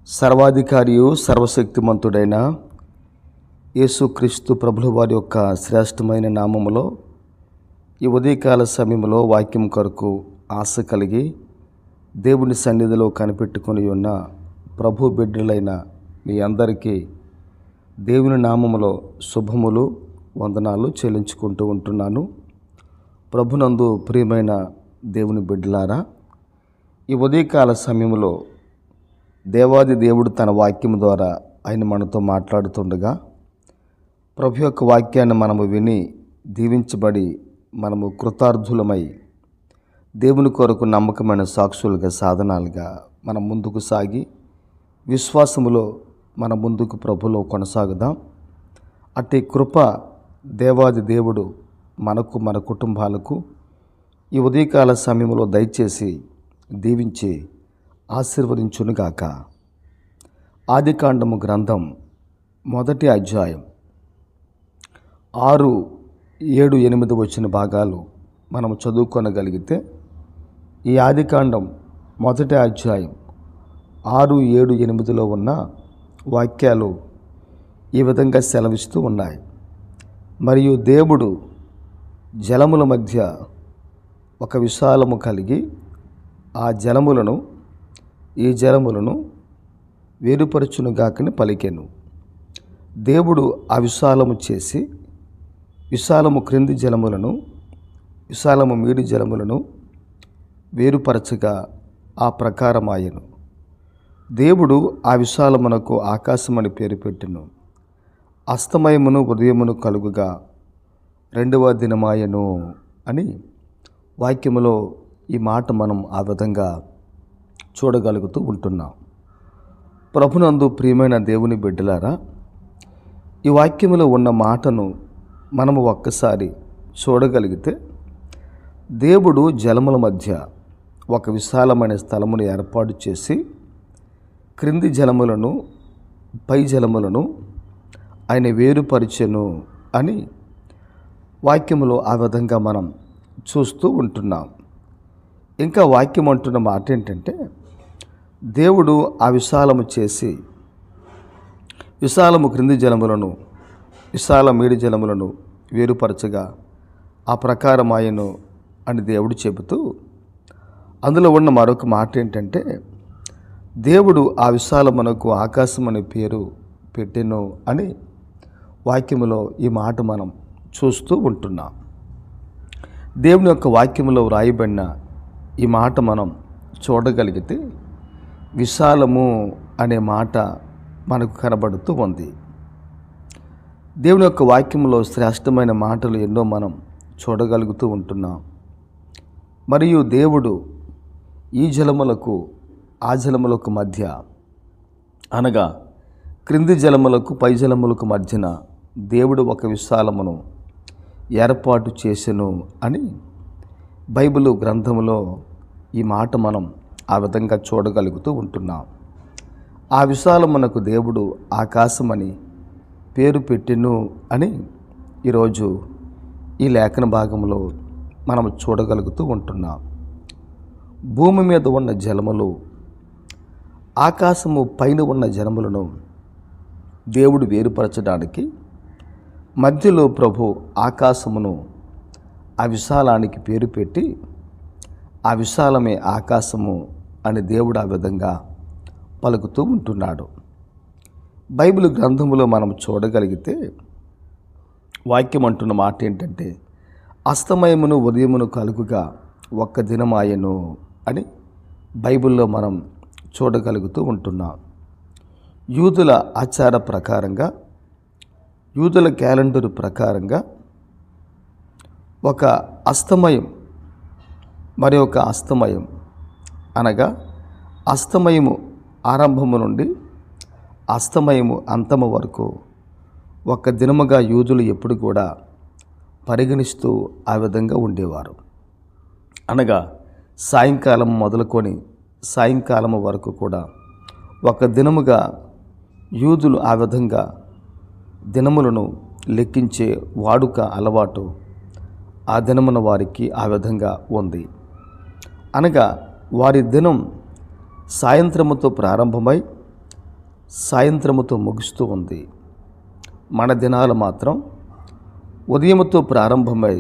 సర్వాధికారియు సర్వశక్తిమంతుడైన యేసుక్రీస్తు ప్రభుల వారి యొక్క శ్రేష్టమైన నామములో ఈ ఉదయకాల సమయంలో వాక్యం కొరకు ఆశ కలిగి దేవుని సన్నిధిలో కనిపెట్టుకొని ఉన్న ప్రభు బిడ్డలైన మీ అందరికీ దేవుని నామములో శుభములు వందనాలు చెల్లించుకుంటూ ఉంటున్నాను. ప్రభునందు ప్రియమైన దేవుని బిడ్డలారా, ఈ ఉదయకాల సమయంలో దేవాది దేవుడు తన వాక్యం ద్వారా ఆయన మనతో మాట్లాడుతుండగా ప్రభు యొక్క వాక్యాన్ని మనము విని దీవించబడి మనము కృతార్థులమై దేవుని కొరకు నమ్మకమైన సాక్షులుగా సాధనాలుగా మనం ముందుకు సాగి విశ్వాసములో మన ముందుకు ప్రభులో కొనసాగుదాం. అట్టి కృప దేవాది దేవుడు మనకు మన కుటుంబాలకు ఈ ఉదయకాల సమయంలో దయచేసి దీవించి ఆశీర్వదించునుగాక. ఆదికాండము గ్రంథం 1వ అధ్యాయం 6, 7, 8 వచ్చిన భాగాలు మనం చదువుకొనగలిగితే ఈ ఆదికాండం 1వ అధ్యాయం 6, 7, 8లో ఉన్న వాక్యాలు ఈ విధంగా సెలవిస్తూ ఉన్నాయి. మరియు దేవుడు జలముల మధ్య ఒక విశాలము కలిగి ఈ జలములను వేరుపరచునుగాకని పలికెను. దేవుడు ఆ విశాలము చేసి విశాలము క్రింది జలములను విశాలము మీడి జలములను వేరుపరచగా ఆ ప్రకారమాయెను. దేవుడు ఆ విశాలమునకు ఆకాశమని పేరు పెట్టెను. అస్తమయమును ఉదయమును కలుగుగా 2వ దినమాయెను అని వాక్యములో ఈ మాట మనం ఆ విధంగా చూడగలుగుతూ ఉంటున్నాం. ప్రభునందు ప్రియమైన దేవుని బిడ్డలారా, ఈ వాక్యములో ఉన్న మాటను మనము ఒక్కసారి చూడగలిగితే దేవుడు జలముల మధ్య ఒక విశాలమైన స్థలమును ఏర్పాటు చేసి క్రింది జలములను పై జలములను ఆయన వేరుపరిచెను అని వాక్యములో ఆ విధంగా మనం చూస్తూ ఉంటున్నాం. ఇంకా వాక్యం అంటున్న మాట ఏంటంటే, దేవుడు ఆ విశాలము చేసి విశాలము క్రింది జలములను విశాల మీడి జలములను వేరుపరచగా ఆ ప్రకారం ఆయను అని దేవుడు చెబుతూ, అందులో ఉన్న మరొక మాట ఏంటంటే, దేవుడు ఆ విశాలమునకు ఆకాశం అనే పేరు పెట్టెను అని వాక్యములో ఈ మాట మనం చూస్తూ ఉంటున్నాం. దేవుని యొక్క వాక్యములో వ్రాయబడిన ఈ మాట మనం చూడగలిగితే విశాలము అనే మాట మనకు కనబడుతూ ఉంది. దేవుని యొక్క వాక్యంలో శ్రేష్టమైన మాటలు ఎన్నో మనం చూడగలుగుతూ ఉంటున్నాం. మరియు దేవుడు ఈ జలములకు ఆ జలములకు మధ్య, అనగా క్రింది జలములకు పై జలములకు మధ్యన దేవుడు ఒక విశాలమును ఏర్పాటు చేసెను అని బైబిల్ గ్రంథంలో ఈ మాట మనం ఆ విధంగా చూడగలుగుతూ ఉంటున్నాం. ఆ విశాలమునకు దేవుడు ఆకాశమని పేరు పెట్టెను అని ఈరోజు ఈ లేఖన భాగంలో మనం చూడగలుగుతూ ఉంటున్నాం. భూమి మీద ఉన్న జలములు, ఆకాశము పైన ఉన్న జలములను దేవుడు వేరుపరచడానికి మధ్యలో ప్రభు ఆకాశమును ఆ విశాలానికి పేరు పెట్టి ఆ విశాలమే ఆకాశము అని దేవుడు ఆ విధంగా పలుకుతూ ఉంటున్నాడు. బైబిల్ గ్రంథములో మనం చూడగలిగితే వాక్యం అంటున్న మాట ఏంటంటే, అస్తమయమును ఉదయమును కలుగుగా ఒక్క దినమాయెను అని బైబిల్లో మనం చూడగలుగుతూ ఉంటున్నాం. యూదుల ఆచార ప్రకారంగా, యూదుల క్యాలెండర్ ప్రకారంగా ఒక అస్తమయం మరి ఒక అస్తమయం, అనగా అస్తమయము ఆరంభము నుండి అస్తమయము అంతము వరకు ఒక దినముగా యూదులు ఎప్పుడు కూడా పరిగణిస్తూ ఆ విధంగా ఉండేవారు. అనగా సాయంకాలం మొదలుకొని సాయంకాలము వరకు కూడా ఒక దినముగా యూదులు ఆ విధంగా దినములను లెక్కించే వాడుక అలవాటు ఆ దినమున వారికి ఆ విధంగా ఉంది. అనగా వారి దినం సాయంత్రముతో ప్రారంభమై సాయంత్రముతో ముగుస్తూ ఉంది. మన దినాలు మాత్రం ఉదయముతో ప్రారంభమై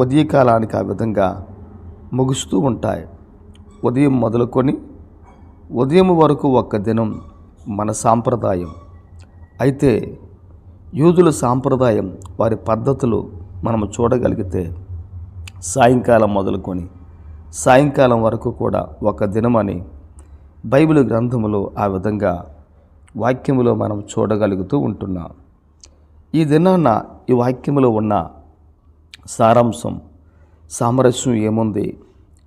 ఉదయకాలానికి ఆ విధంగా ముగుస్తూ ఉంటాయి. ఉదయం మొదలుకొని ఉదయం వరకు ఒక్క దినం మన సాంప్రదాయం. అయితే యూదుల సాంప్రదాయం, వారి పద్ధతులు మనము చూడగలిగితే సాయంకాలం మొదలుకొని సాయంకాలం వరకు కూడా ఒక దినమని బైబిల్ గ్రంథములో ఆ విధంగా వాక్యములో మనం చూడగలుగుతూ ఉంటున్నాం. ఈ దినాన ఈ వాక్యములో ఉన్న సారాంశం, సామరస్యం ఏముంది,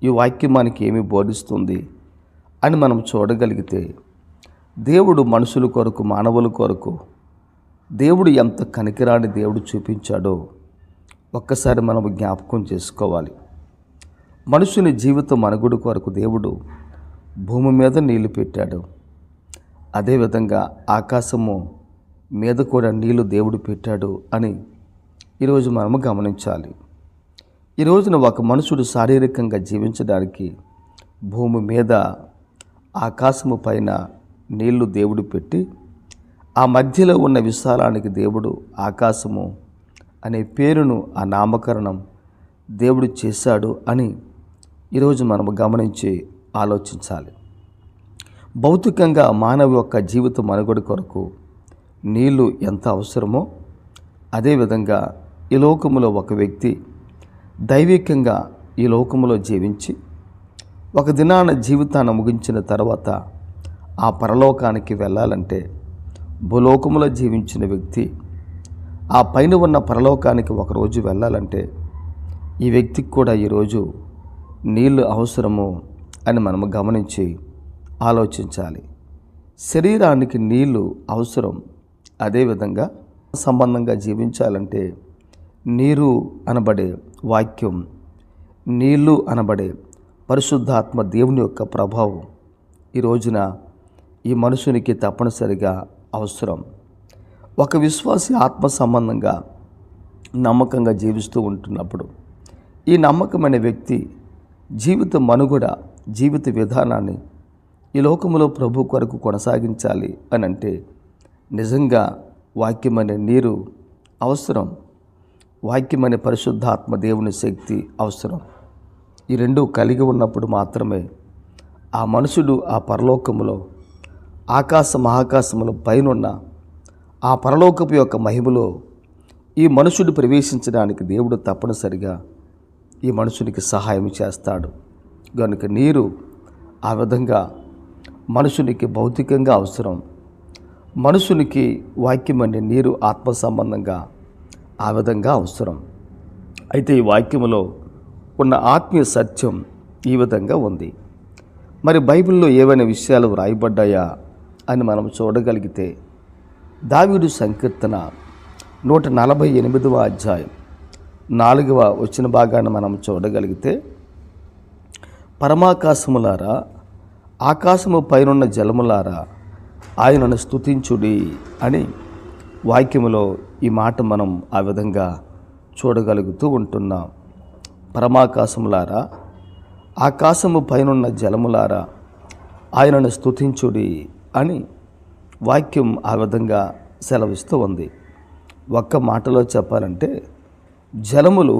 ఈ వాక్యం మనకి ఏమి బోధిస్తుంది అని మనం చూడగలిగితే, దేవుడు మనుషుల కొరకు, మానవుల కొరకు దేవుడు ఎంత కనికరాన్ని దేవుడు చూపించాడో ఒక్కసారి మనం జ్ఞాపకం చేసుకోవాలి. మనుషుని జీవితం మనుగడ కొరకు దేవుడు భూమి మీద నీళ్లు పెట్టాడు. అదేవిధంగా ఆకాశము మీద కూడా నీళ్లు దేవుడు పెట్టాడు అని ఈరోజు మనము గమనించాలి. ఈ రోజున ఒక మనుషుడు శారీరకంగా జీవించడానికి భూమి మీద ఆకాశము పైన నీళ్లు దేవుడు పెట్టి, ఆ మధ్యలో ఉన్న విశాలానికి దేవుడు ఆకాశము అనే పేరును, ఆ నామకరణం దేవుడు చేశాడు అని ఈరోజు మనము గమనించి ఆలోచించాలి. భౌతికంగా మానవ యొక్క జీవిత మనుగడ కొరకు నీళ్లు ఎంత అవసరమో, అదేవిధంగా ఈ లోకములో ఒక వ్యక్తి దైవికంగా ఈ లోకములో జీవించి ఒక దినాన జీవితాన్ని ముగించిన తర్వాత ఆ పరలోకానికి వెళ్ళాలంటే, భూలోకములో జీవించిన వ్యక్తి ఆ పైన ఉన్న పరలోకానికి ఒకరోజు వెళ్ళాలంటే ఈ వ్యక్తికి కూడా ఈరోజు నీళ్లు అవసరము అని మనము గమనించి ఆలోచించాలి. శరీరానికి నీళ్లు అవసరం. అదేవిధంగా సంబంధంగా జీవించాలంటే నీరు అనబడే వాక్యం, నీళ్లు అనబడే పరిశుద్ధాత్మ దేవుని యొక్క ప్రభావం ఈ రోజున ఈ మనుషునికి తప్పనిసరిగా అవసరం. ఒక విశ్వాసి ఆత్మ సంబంధంగా నమ్మకంగా జీవిస్తూ ఉంటున్నప్పుడు ఈ నమ్మకమైన వ్యక్తి జీవిత మనుగడ, జీవిత విధానాన్ని ఈ లోకములో ప్రభు కొరకు కొనసాగించాలి అని అంటే నిజంగా వాక్యమనే నీరు అవసరం. వాక్యమనే పరిశుద్ధాత్మ దేవుని శక్తి అవసరం. ఈ రెండు కలిగి ఉన్నప్పుడు మాత్రమే ఆ మనుషుడు ఆ పరలోకములో, ఆకాశ మహాకాశముల పైనున్న ఆ పరలోకపు యొక్క మహిమలో ఈ మనుషుడు ప్రవేశించడానికి దేవుడు తప్పనిసరిగా ఈ మనుషునికి సహాయం చేస్తాడు. కనుక నీరు ఆ విధంగా మనుషునికి భౌతికంగా అవసరం. మనుషునికి వాక్యం అనే నీరు ఆత్మ సంబంధంగా ఆ విధంగా అవసరం. అయితే ఈ వాక్యములో ఉన్న ఆత్మీయ సత్యం ఈ విధంగా ఉంది. మరి బైబిల్లో ఏవైనా విషయాలు వ్రాయబడ్డాయా అని మనం చూడగలిగితే, దావీదు సంకీర్తన 148వ అధ్యాయం 4వ వచన భాగాన్ని మనం చూడగలిగితే, పరమాకాశములారా, ఆకాశము పైనున్న జలములారా ఆయనను స్తుతించుడి అని వాక్యములో ఈ మాట మనం ఆ విధంగా చూడగలుగుతూ ఉంటున్నాం. పరమాకాశములారా, ఆకాశము పైనున్న జలములారా ఆయనను స్తుతించుడి అని వాక్యం ఆ విధంగా సెలవిస్తూ ఉంది. ఒక్క మాటలో చెప్పాలంటే జలములు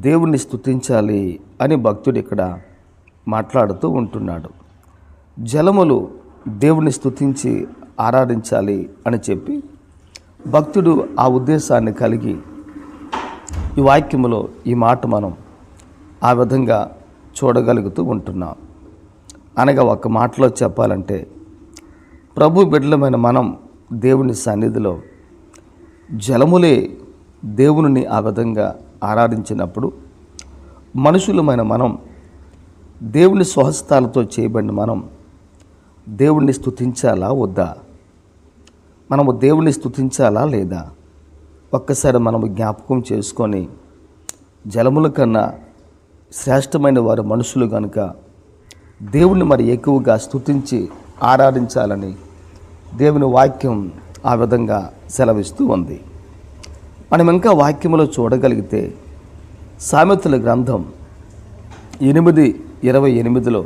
దేవుణ్ణి స్తుతించాలి అని భక్తుడు ఇక్కడ మాట్లాడుతూ ఉంటున్నాడు. జలములు దేవుణ్ణి స్తుతించి ఆరాధించాలి అని చెప్పి భక్తుడు ఆ ఉద్దేశాన్ని కలిగి ఈ వాక్యములో ఈ మాట మనం ఆ విధంగా చూడగలుగుతూ ఉంటున్నాం. అనగా ఒక మాటలో చెప్పాలంటే, ప్రభు బిడ్డలమైన మనం దేవుని సన్నిధిలో జలములే దేవుని ఆ విధంగా ఆరాధించినప్పుడు, మనుషులమైన మనం, దేవుని స్వహస్తాలతో చేయబడిన మనం దేవుణ్ణి స్తుతించాలా వద్దా? మనము దేవుణ్ణి స్తుతించాలా లేదా? ఒక్కసారి మనము జ్ఞాపకం చేసుకొని, జలముల కన్నా శ్రేష్టమైన వారు మనుషులు కనుక దేవుణ్ణి మరి ఎక్కువగా స్తుతించి ఆరాధించాలని దేవుని వాక్యం ఆ విధంగా సెలవిస్తూ ఉంది. మనం ఇంకా వాక్యములో చూడగలిగితే, సామెతల గ్రంథం 8:28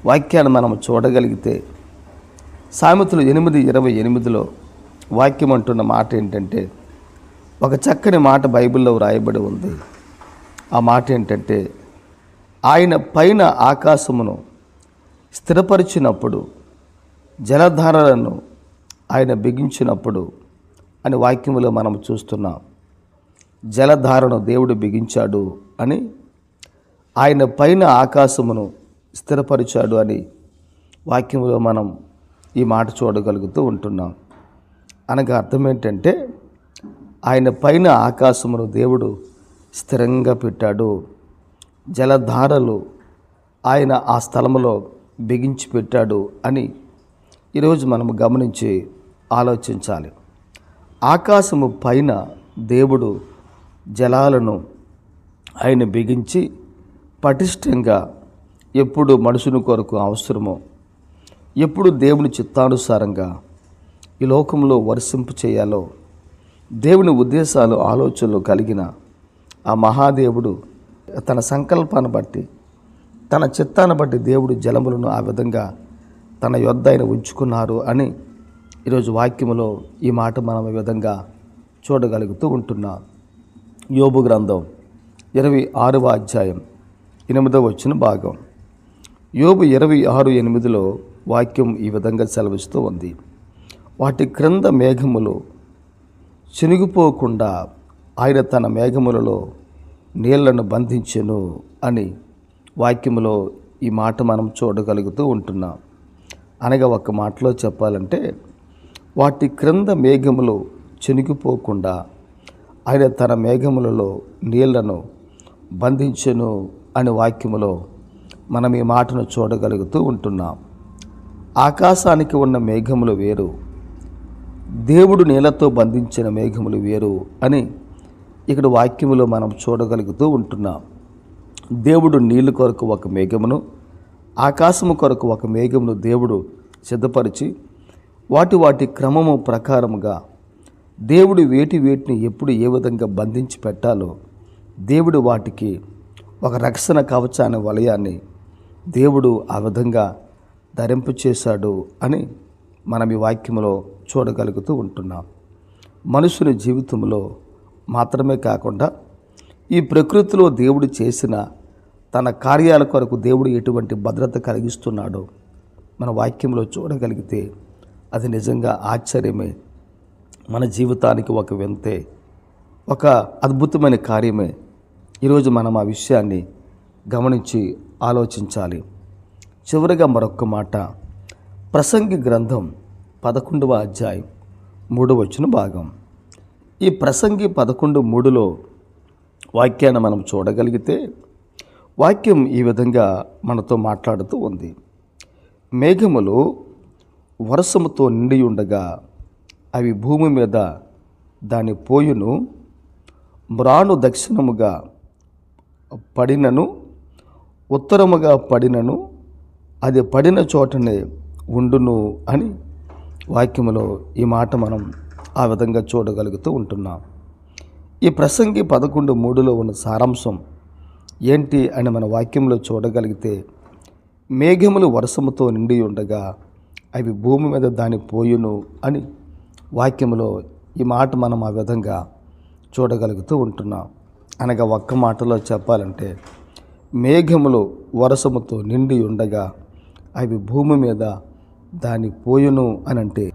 వాక్యాన్ని మనం చూడగలిగితే, సామెతలు 8:28 వాక్యం అంటున్న మాట ఏంటంటే, ఒక చక్కని మాట బైబిల్లో వ్రాయబడి ఉంది. ఆ మాట ఏంటంటే, ఆయన పైన ఆకాశమును స్థిరపరిచినప్పుడు, జలధారలను ఆయన బిగించినప్పుడు అని వాక్యములో మనం చూస్తున్నాం. జలధారను దేవుడు బిగించాడు అని, ఆయన పైన ఆకాశమును స్థిరపరిచాడు అని వాక్యములో మనం ఈ మాట చూడగలుగుతూ ఉంటున్నాం. అనగా అర్థం ఏంటంటే, ఆయన పైన ఆకాశమును దేవుడు స్థిరంగా పెట్టాడు. జలధారలు ఆయన ఆ స్థలములో బిగించి పెట్టాడు అని ఈరోజు మనం గమనించి ఆలోచించాలి. ఆకాశము పైన దేవుడు జలాలను ఆయన బిగించి పటిష్టంగా ఎప్పుడు మనుషుని కొరకు అవసరమో, ఎప్పుడు దేవుని చిత్తానుసారంగా ఈ లోకంలో వర్షింపు చేయాలో దేవుని ఉద్దేశాలు ఆలోచనలు కలిగిన ఆ మహాదేవుడు తన సంకల్పాన్ని బట్టి, తన చిత్తాన్ని బట్టి దేవుడు జలములను ఆ విధంగా తన యొద్ద ఆయన ఉంచుకున్నారు అని ఈరోజు వాక్యములో ఈ మాట మనం ఈ విధంగా చూడగలుగుతూ ఉంటున్నాం. యోబు గ్రంథం 26వ అధ్యాయం 8వ భాగం. యోబు 26:8 వాక్యం ఈ విధంగా సెలవిస్తూ ఉంది. వాటి క్రింద మేఘములు చినిగిపోకుండా ఆయన తన మేఘములలో నీళ్లను బంధించెను అని వాక్యములో ఈ మాట మనం చూడగలుగుతూ ఉంటున్నాం. అనగా ఒక మాటలో చెప్పాలంటే, వాటి క్రింద మేఘములు చినిగిపోకుండా ఆయన తన మేఘములలో నీళ్లను బంధించెను అని వాక్యములో మనం ఈ మాటను చూడగలుగుతూ ఉంటున్నాం. ఆకాశానికి ఉన్న మేఘములు వేరు, దేవుడు నీళ్లతో బంధించిన మేఘములు వేరు అని ఇక్కడ వాక్యములో మనం చూడగలుగుతూ ఉంటున్నాం. దేవుడు నీళ్ళ కొరకు ఒక మేఘమును, ఆకాశము కొరకు ఒక మేఘమును దేవుడు సిద్ధపరిచి వాటి క్రమము ప్రకారముగా దేవుడు వేటిని ఎప్పుడు ఏ విధంగా బంధించి పెట్టాలో దేవుడు వాటికి ఒక రక్షణ కవచాన్ని, వలయాన్ని దేవుడు ఆ విధంగా ధరింపు చేశాడు అని మనం ఈ వాక్యంలో చూడగలుగుతూ ఉంటున్నాం. మనుషుని జీవితంలో మాత్రమే కాకుండా ఈ ప్రకృతిలో దేవుడు చేసిన తన కార్యాల కొరకు దేవుడు ఎటువంటి భద్రత కలిగిస్తున్నాడో మన వాక్యంలో చూడగలిగితే అది నిజంగా ఆశ్చర్యమే. మన జీవితానికి ఒక వింతే, ఒక అద్భుతమైన కార్యమే. ఈరోజు మనం ఆ విషయాన్ని గమనించి ఆలోచించాలి. చివరిగా మరొక మాట, ప్రసంగి గ్రంథం 11వ అధ్యాయం 3వ భాగం. ఈ ప్రసంగి 11:3 వాక్యాన్ని మనం చూడగలిగితే వాక్యం ఈ విధంగా మనతో మాట్లాడుతూ ఉంది. మేఘములు వర్షముతో నిండి ఉండగా అవి భూమి మీద దాని పోయును, మ్రాను దక్షిణముగా పడినను ఉత్తరముగా పడినను అది పడిన చోటనే ఉండును అని వాక్యములో ఈ మాట మనం ఆ విధంగా చూడగలుగుతూ ఉంటున్నాం. ఈ ప్రసంగి 11:3 ఉన్న సారాంశం ఏంటి అని మన వాక్యంలో చూడగలిగితే, మేఘములు వర్షముతో నిండి ఉండగా అవి భూమి మీద దాని పోయును అని వాక్యములో ఈ మాట మనం ఆ విధంగా చూడగలుగుతూ ఉంటున్నాం. అనగా ఒక్క మాటలో చెప్పాలంటే, మేఘములు వర్షముతో నిండి ఉండగా అవి భూమి మీద దాని పోయును అని అంటే,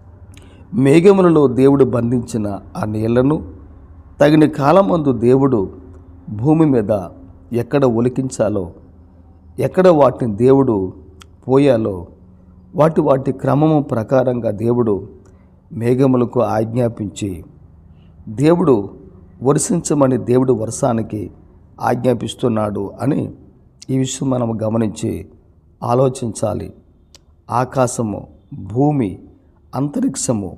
మేఘములలో దేవుడు బంధించిన ఆ నీళ్లను తగిన కాలమందు దేవుడు భూమి మీద ఎక్కడ ఒలికించాలో, ఎక్కడ వాటిని దేవుడు పోయాలో వాటి క్రమము ప్రకారంగా దేవుడు మేఘములకు ఆజ్ఞాపించి, దేవుడు వర్షించమని దేవుడు వర్షానికి ఆజ్ఞాపిస్తున్నాడు అని ఈ విషయం మనం గమనించి ఆలోచించాలి. ఆకాశము, భూమి, అంతరిక్షము,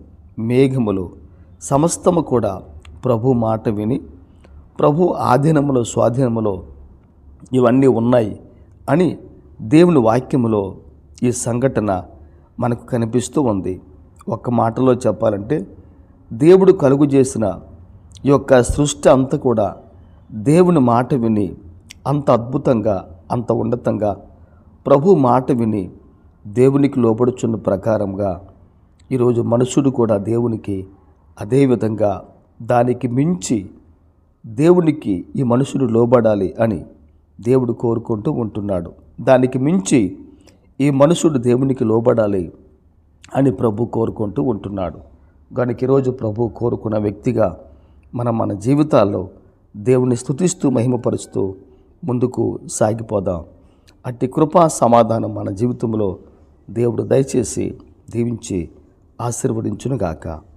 మేఘములు సమస్తము కూడా ప్రభు మాట విని ప్రభు ఆధీనములో, స్వాధీనములో ఇవన్నీ ఉన్నాయి అని దేవుని వాక్యములో ఈ సంఘటన మనకు కనిపిస్తూ ఉంది. ఒక్క మాటలో చెప్పాలంటే, దేవుడు కలుగు చేసిన ఈ యొక్క సృష్టి అంతా కూడా దేవుని మాట విని అంత అద్భుతంగా, అంత ఉన్నతంగా ప్రభు మాట విని దేవునికి లోబడుచున్న ప్రకారంగా ఈరోజు మనుషుడు కూడా దేవునికి అదేవిధంగా దానికి మించి దేవునికి ఈ మనుషుడు లోబడాలి అని దేవుడు కోరుకుంటూ ఉంటున్నాడు. దానికి మించి ఈ మనుషుడు దేవునికి లోబడాలి అని ప్రభు కోరుకుంటూ ఉంటున్నాడు. కనుక ఈరోజు ప్రభు కోరుకున్న వ్యక్తిగా మన జీవితాల్లో దేవుని స్తుతిస్తూ మహిమపరుస్తూ ముందుకు సాగిపోదాం. అట్టి కృపా సమాధానం మన జీవితంలో దేవుడు దయచేసి దీవించి ఆశీర్వదించునుగాక.